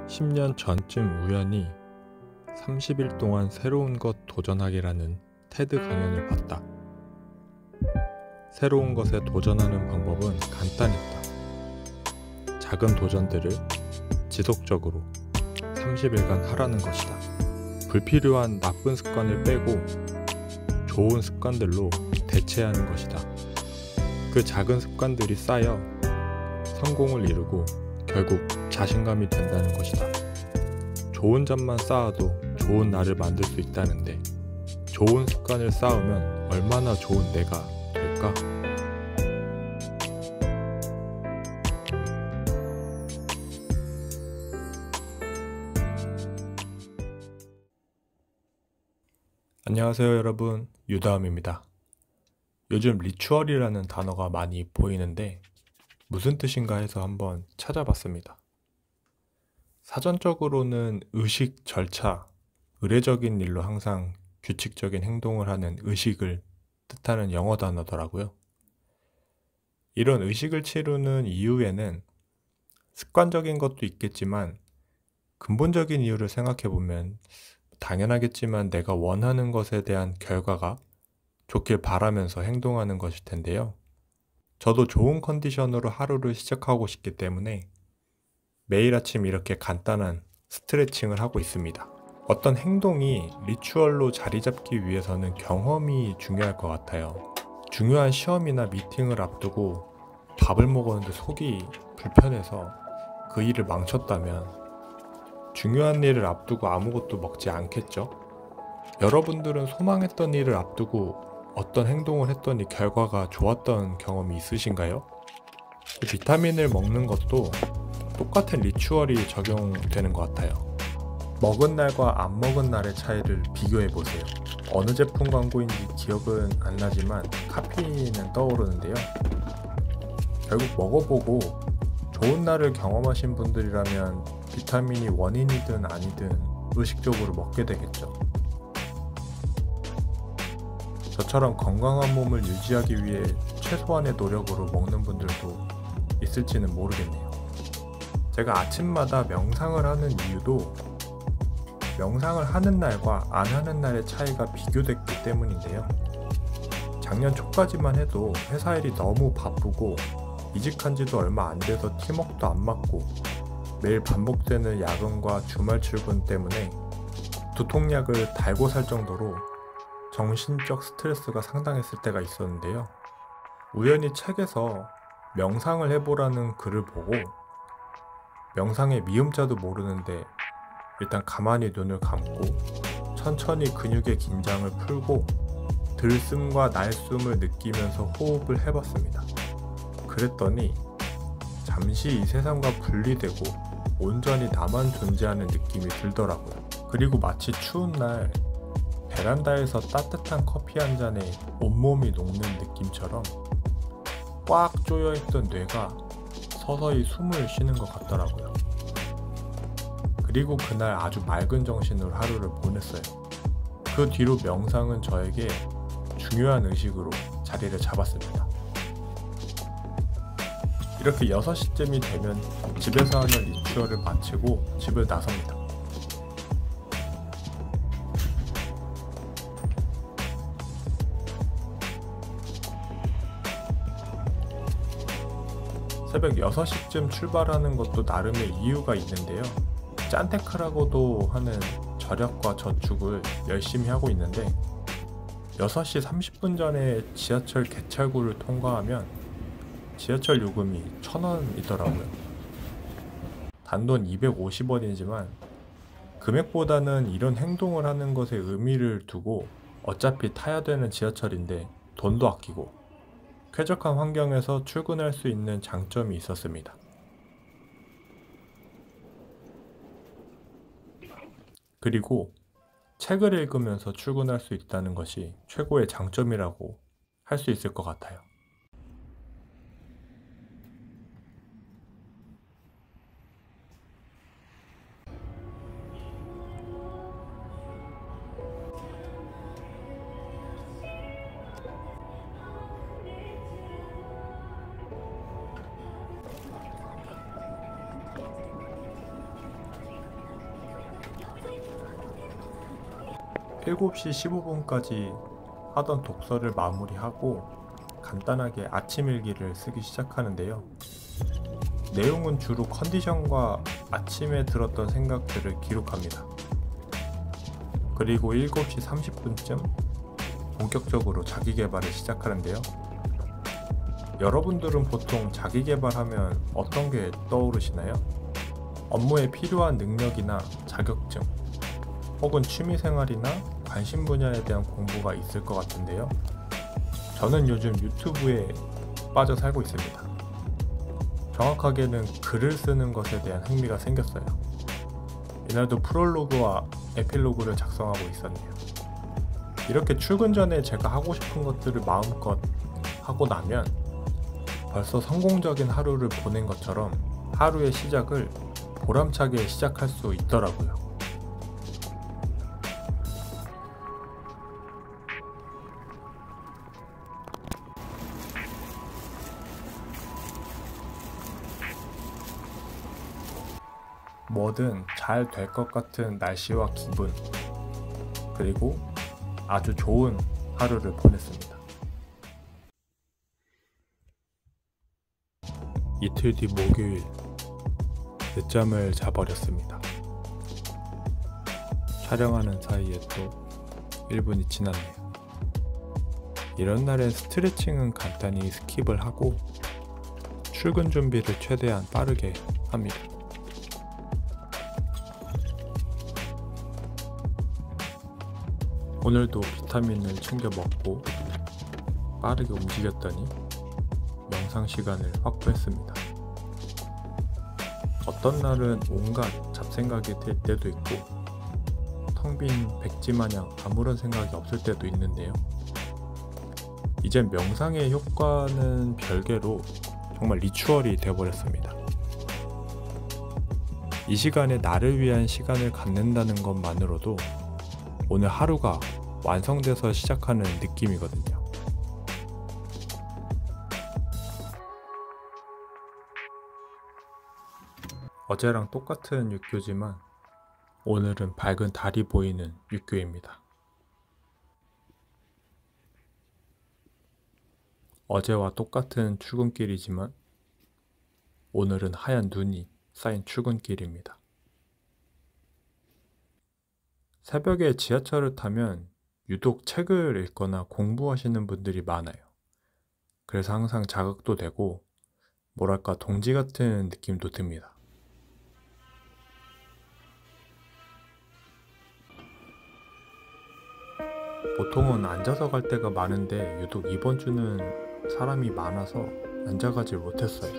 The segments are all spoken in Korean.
10년 전쯤 우연히 30일 동안 새로운 것 도전하기라는 테드 강연을 봤다. 새로운 것에 도전하는 방법은 간단했다. 작은 도전들을 지속적으로 30일간 하라는 것이다. 불필요한 나쁜 습관을 빼고 좋은 습관들로 대체하는 것이다. 그 작은 습관들이 쌓여 성공을 이루고 결국 자신감이 된다는 것이다. 좋은 점만 쌓아도 좋은 나를 만들 수 있다는데 좋은 습관을 쌓으면 얼마나 좋은 내가 될까? 안녕하세요 여러분, 유다함입니다. 요즘 리추얼이라는 단어가 많이 보이는데 무슨 뜻인가 해서 한번 찾아봤습니다. 사전적으로는 의식, 절차, 의례적인 일로 항상 규칙적인 행동을 하는 의식을 뜻하는 영어 단어더라고요. 이런 의식을 치르는 이유에는 습관적인 것도 있겠지만 근본적인 이유를 생각해보면 당연하겠지만 내가 원하는 것에 대한 결과가 좋길 바라면서 행동하는 것일 텐데요. 저도 좋은 컨디션으로 하루를 시작하고 싶기 때문에 매일 아침 이렇게 간단한 스트레칭을 하고 있습니다. 어떤 행동이 리추얼로 자리 잡기 위해서는 경험이 중요할 것 같아요. 중요한 시험이나 미팅을 앞두고 밥을 먹었는데 속이 불편해서 그 일을 망쳤다면 중요한 일을 앞두고 아무것도 먹지 않겠죠? 여러분들은 소망했던 일을 앞두고 어떤 행동을 했더니 결과가 좋았던 경험이 있으신가요? 비타민을 먹는 것도 똑같은 리추얼이 적용되는 것 같아요. 먹은 날과 안 먹은 날의 차이를 비교해 보세요. 어느 제품 광고인지 기억은 안 나지만 카페인은 떠오르는데요. 결국 먹어보고 좋은 날을 경험하신 분들이라면 비타민이 원인이든 아니든 의식적으로 먹게 되겠죠. 저처럼 건강한 몸을 유지하기 위해 최소한의 노력으로 먹는 분들도 있을지는 모르겠네요. 제가 아침마다 명상을 하는 이유도 명상을 하는 날과 안 하는 날의 차이가 비교됐기 때문인데요. 작년 초까지만 해도 회사 일이 너무 바쁘고 이직한 지도 얼마 안 돼서 팀워크도 안 맞고 매일 반복되는 야근과 주말 출근 때문에 두통약을 달고 살 정도로 정신적 스트레스가 상당했을 때가 있었는데요. 우연히 책에서 명상을 해보라는 글을 보고 명상의 미음자도 모르는데 일단 가만히 눈을 감고 천천히 근육의 긴장을 풀고 들숨과 날숨을 느끼면서 호흡을 해봤습니다. 그랬더니 잠시 이 세상과 분리되고 온전히 나만 존재하는 느낌이 들더라고요. 그리고 마치 추운 날 베란다에서 따뜻한 커피 한 잔에 온몸이 녹는 느낌처럼 꽉 조여있던 뇌가 서서히 숨을 쉬는 것 같더라고요. 그리고 그날 아주 맑은 정신으로 하루를 보냈어요. 그 뒤로 명상은 저에게 중요한 의식으로 자리를 잡았습니다. 이렇게 6시쯤이 되면 집에서 하는 리추얼을 마치고 집을 나섭니다. 새벽 6시쯤 출발하는 것도 나름의 이유가 있는데요. 짠테크라고도 하는 절약과 저축을 열심히 하고 있는데 6시 30분 전에 지하철 개찰구를 통과하면 지하철 요금이 1,000원이더라고요. 단돈 250원이지만 금액보다는 이런 행동을 하는 것에 의미를 두고 어차피 타야 되는 지하철인데 돈도 아끼고 쾌적한 환경에서 출근할 수 있는 장점이 있었습니다. 그리고 책을 읽으면서 출근할 수 있다는 것이 최고의 장점이라고 할 수 있을 것 같아요. 7시 15분까지 하던 독서를 마무리하고 간단하게 아침 일기를 쓰기 시작하는데요. 내용은 주로 컨디션과 아침에 들었던 생각들을 기록합니다. 그리고 7시 30분쯤 본격적으로 자기계발을 시작하는데요. 여러분들은 보통 자기계발하면 어떤 게 떠오르시나요? 업무에 필요한 능력이나 자격증, 혹은 취미생활이나 관심 분야에 대한 공부가 있을 것 같은데요. 저는 요즘 유튜브에 빠져 살고 있습니다. 정확하게는 글을 쓰는 것에 대한 흥미가 생겼어요. 이날도 프롤로그와 에필로그를 작성하고 있었네요. 이렇게 출근 전에 제가 하고 싶은 것들을 마음껏 하고 나면 벌써 성공적인 하루를 보낸 것처럼 하루의 시작을 보람차게 시작할 수 있더라고요. 뭐든 잘 될 것 같은 날씨와 기분, 그리고 아주 좋은 하루를 보냈습니다. 이틀 뒤 목요일, 늦잠을 자버렸습니다. 촬영하는 사이에 또 1분이 지났네요. 이런 날엔 스트레칭은 간단히 스킵을 하고 출근 준비를 최대한 빠르게 합니다. 오늘도 비타민을 챙겨 먹고 빠르게 움직였더니 명상 시간을 확보했습니다. 어떤 날은 온갖 잡생각이 들 때도 있고 텅 빈 백지 마냥 아무런 생각이 없을 때도 있는데요. 이젠 명상의 효과는 별개로 정말 리추얼이 되어버렸습니다. 이 시간에 나를 위한 시간을 갖는다는 것만으로도 오늘 하루가 완성돼서 시작하는 느낌이거든요. 어제랑 똑같은 육교지만 오늘은 밝은 달이 보이는 육교입니다. 어제와 똑같은 출근길이지만 오늘은 하얀 눈이 쌓인 출근길입니다. 새벽에 지하철을 타면 유독 책을 읽거나 공부하시는 분들이 많아요. 그래서 항상 자극도 되고 뭐랄까 동지 같은 느낌도 듭니다. 보통은 앉아서 갈 때가 많은데 유독 이번 주는 사람이 많아서 앉아가질 못했어요.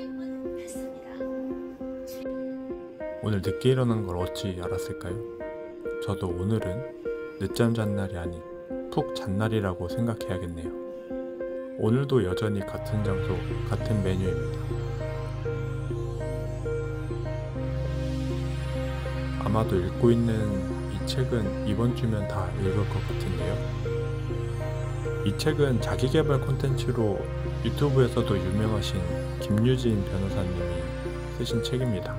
오늘 늦게 일어난 걸 어찌 알았을까요? 저도 오늘은 늦잠 잔 날이 아닌 푹 잔 날이라고 생각해야겠네요. 오늘도 여전히 같은 장소, 같은 메뉴입니다. 아마도 읽고 있는 이 책은 이번 주면 다 읽을 것 같은데요. 이 책은 자기계발 콘텐츠로 유튜브에서도 유명하신 김유진 변호사님이 쓰신 책입니다.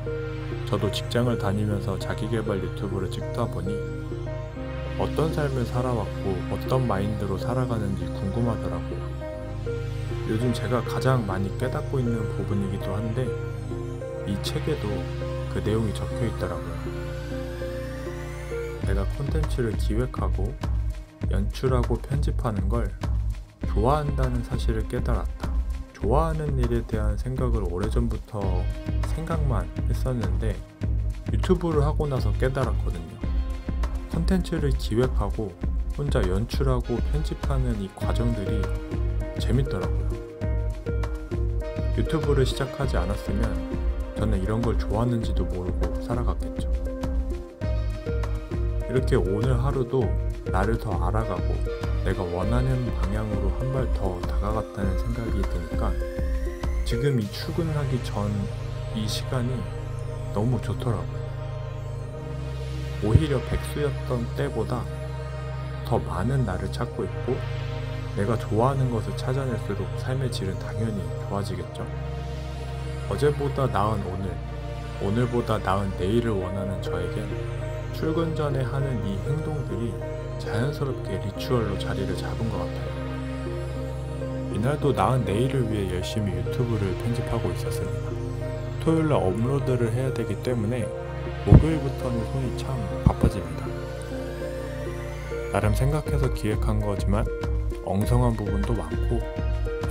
저도 직장을 다니면서 자기계발 유튜브를 찍다 보니 어떤 삶을 살아왔고 어떤 마인드로 살아가는지 궁금하더라고요. 요즘 제가 가장 많이 깨닫고 있는 부분이기도 한데 이 책에도 그 내용이 적혀 있더라고요. 내가 콘텐츠를 기획하고 연출하고 편집하는 걸 좋아한다는 사실을 깨달았다. 좋아하는 일에 대한 생각을 오래전부터 생각만 했었는데 유튜브를 하고 나서 깨달았거든요. 콘텐츠를 기획하고 혼자 연출하고 편집하는 이 과정들이 재밌더라고요. 유튜브를 시작하지 않았으면 저는 이런 걸 좋아하는지도 모르고 살아갔겠죠. 이렇게 오늘 하루도 나를 더 알아가고 내가 원하는 방향으로 한 발 더 다가갔다는 생각이 드니까 지금 이 출근하기 전 이 시간이 너무 좋더라고요. 오히려 백수였던 때보다 더 많은 나를 찾고 있고 내가 좋아하는 것을 찾아낼수록 삶의 질은 당연히 좋아지겠죠. 어제보다 나은 오늘, 오늘보다 나은 내일을 원하는 저에겐 출근 전에 하는 이 행동들이 자연스럽게 리추얼로 자리를 잡은 것 같아요. 이날도 나은 내일을 위해 열심히 유튜브를 편집하고 있었습니다. 토요일날 업로드를 해야 되기 때문에 목요일부터는 손이 참 바빠집니다. 나름 생각해서 기획한 거지만 엉성한 부분도 많고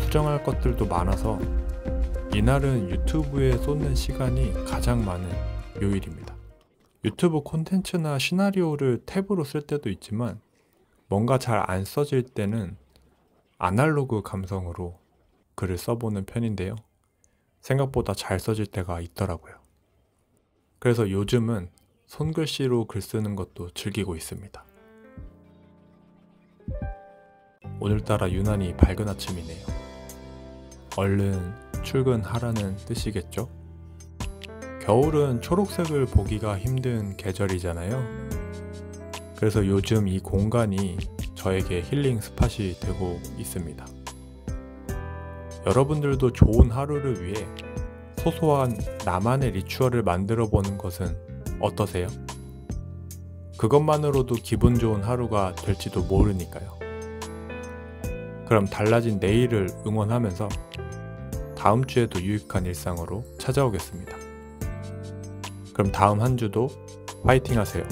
수정할 것들도 많아서 이날은 유튜브에 쏟는 시간이 가장 많은 요일입니다. 유튜브 콘텐츠나 시나리오를 탭으로 쓸 때도 있지만 뭔가 잘 안 써질 때는 아날로그 감성으로 글을 써보는 편인데요. 생각보다 잘 써질 때가 있더라고요. 그래서 요즘은 손글씨로 글 쓰는 것도 즐기고 있습니다. 오늘따라 유난히 밝은 아침이네요. 얼른 출근하라는 뜻이겠죠? 겨울은 초록색을 보기가 힘든 계절이잖아요. 그래서 요즘 이 공간이 저에게 힐링 스팟이 되고 있습니다. 여러분들도 좋은 하루를 위해 소소한 나만의 리추얼을 만들어 보는 것은 어떠세요? 그것만으로도 기분 좋은 하루가 될지도 모르니까요. 그럼 달라진 내일을 응원하면서 다음 주에도 유익한 일상으로 찾아오겠습니다. 그럼 다음 한 주도 화이팅 하세요.